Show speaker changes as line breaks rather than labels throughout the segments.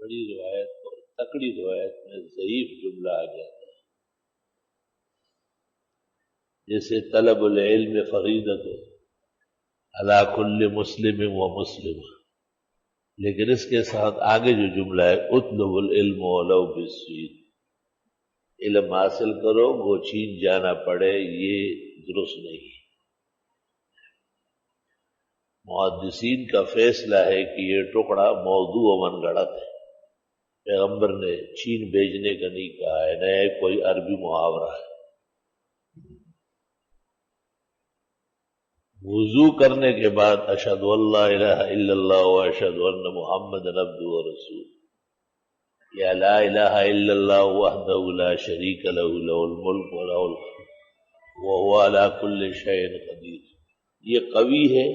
بڑی روایت اور تکڑی روایت میں ضعیف جملہ آ جاتا ہے، جیسے طلب العلم فریضۃ علی کل مسلم و مسلم، لیکن اس کے ساتھ آگے جو جملہ ہے اطلب العلم ولو بالصین، علم حاصل کرو وہ چین جانا پڑے، یہ درست نہیں۔ محدثین کا فیصلہ ہے کہ یہ ٹکڑا موضوع و من گڑت ہے، پیغمبر نے چین بھیجنے کا نہیں کہا ہے، نہ کوئی عربی محاورہ ہے۔ وضو کرنے کے بعد اشہد ان لا الہ الا اللہ و اشہد ان محمد عبدہ و رسول، یا لا الہ الا اللہ وحدہ لا شریک لہ لہ الملک و لہ الحمد وہو علی کل شیء قدیر، یہ قوی ہے۔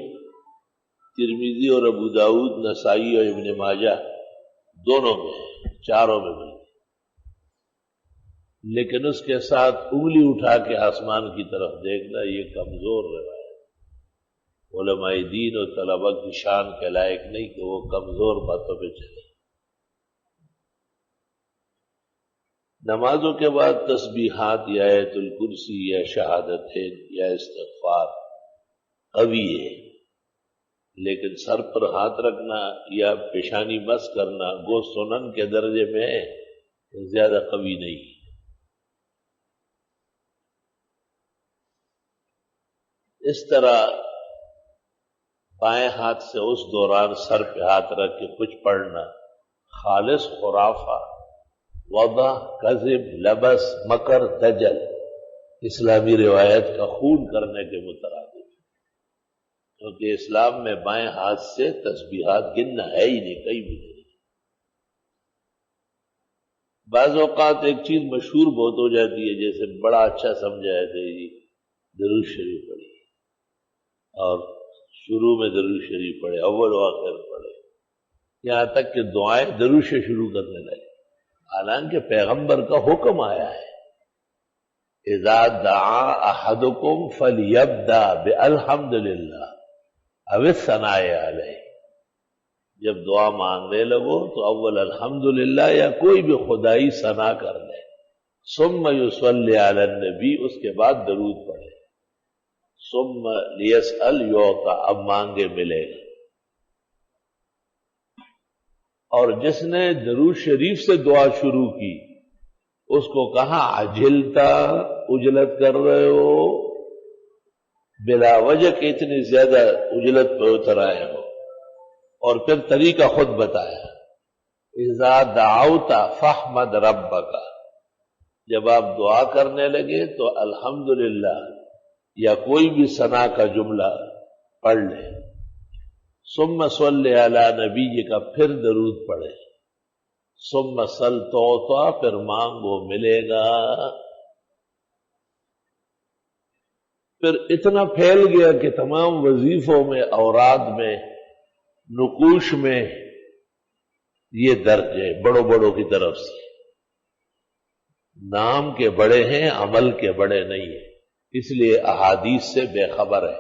ترمذی اور ابو داؤد، نسائی اور ابن ماجہ دونوں میں ہے، چاروں میں بھی، لیکن اس کے ساتھ انگلی اٹھا کے آسمان کی طرف دیکھنا یہ کمزور روایت، علماء دین اور طلباء کی شان کے لائق نہیں کہ وہ کمزور باتوں پہ چلے۔ نمازوں کے بعد تسبیحات یا آیت الکرسی یا شہادتین یا استغفار قوی ہے، لیکن سر پر ہاتھ رکھنا یا پیشانی مس کرنا گو سنن کے درجے میں ہے، زیادہ قوی نہیں۔ اس طرح بائیں ہاتھ سے اس دوران سر پہ ہاتھ رکھ کے کچھ پڑھنا خالص خرافہ، وضع، کذب، لبس، مکر، دجل، اسلامی روایت کا خون کرنے کے مترادف، کیونکہ اسلام میں بائیں ہاتھ سے تسبیحات گننا ہے ہی نہیں، کہیں بھی نہیں۔ بعض اوقات ایک چیز مشہور بہت ہو جاتی ہے، جیسے بڑا اچھا سمجھا ہے کہ جی درود شریف پڑھی، اور شروع میں درود شریف پڑھے، اول و آخر پڑھے، یہاں تک کہ دعائیں درود سے شروع کرنے لگے، حالانکہ پیغمبر کا حکم آیا ہے اذا دعا احدکم فلیبدأ بالحمد للہ او الثناء علیہ، جب دعا مانگنے لگو تو اول الحمدللہ یا کوئی بھی خدائی ثنا کر لے، ثم یصلی علی النبی، اس کے بعد درود پڑھے، ثم لیسأل یعطی، اب مانگے ملے گا۔ اور جس نے درود شریف سے دعا شروع کی اس کو کہا عجلتا، عجلت کر رہے ہو، بلا وجہ کہ اتنی زیادہ عجلت پہ اتر آئے ہو، اور پھر طریقہ خود بتایا، اذا دعوت فاحمد ربک، جب آپ دعا کرنے لگے تو الحمدللہ یا کوئی بھی ثنا کا جملہ پڑھ لیں، ثم صلی علی نبی کا، پھر درود پڑھے، ثم سل تعطی، پھر مانگو ملے گا۔ پھر اتنا پھیل گیا کہ تمام وظیفوں میں، اوراد میں، نقوش میں یہ درج ہے بڑوں بڑوں کی طرف سے، نام کے بڑے ہیں، عمل کے بڑے نہیں ہیں، اس لیے احادیث سے بے خبر ہے۔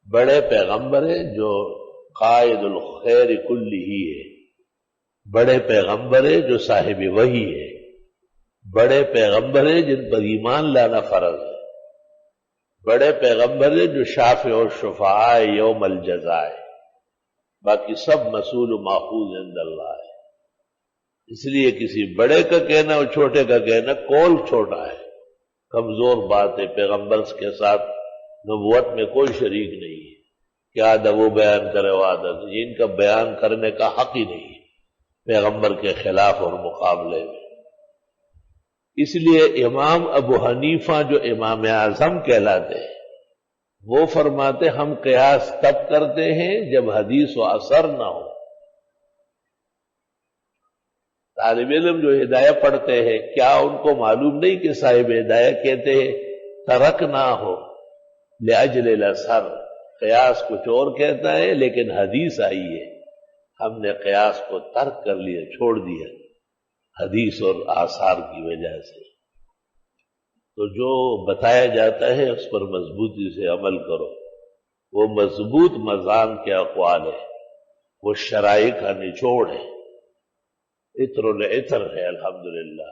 بڑے پیغمبر ہیں جو قائد الخیر کلی ہی ہے، بڑے پیغمبر ہیں جو صاحب وحی ہے، بڑے پیغمبر ہیں جن پر ایمان لانا فرض ہے، بڑے پیغمبر ہیں جو شافع و شفاعہ یوم الجزاء ہے، باقی سب مسئول و ماخوذ عند اللہ ہے۔ اس لیے کسی بڑے کا کہنا اور چھوٹے کا کہنا کول چھوٹا ہے، کمزور بات ہے، پیغمبر کے ساتھ نبوت میں کوئی شریک نہیں ہے کہ آدھا وہ بیان کرے وہ آدھا، ان کا بیان کرنے کا حق ہی نہیں ہے پیغمبر کے خلاف اور مقابلے میں۔ اس لیے امام ابو حنیفہ جو امام اعظم کہلاتے ہیں وہ فرماتے ہم قیاس تب کرتے ہیں جب حدیث و اثر نہ ہو۔ طالب علم جو ہدایہ پڑھتے ہیں کیا ان کو معلوم نہیں کہ صاحب ہدایہ کہتے ہیں ترک نہ ہو لأجل الاثر، قیاس کچھ اور کہتا ہے لیکن حدیث آئی ہے، ہم نے قیاس کو ترک کر لیا، چھوڑ دیا حدیث اور آثار کی وجہ سے۔ تو جو بتایا جاتا ہے اس پر مضبوطی سے عمل کرو، وہ مضبوط مضان کے اقوال ہے، وہ شرائع کا نچوڑ ہے۔ عطر العطر ہے الحمدللہ،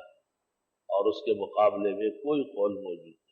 اور اس کے مقابلے میں کوئی قول موجود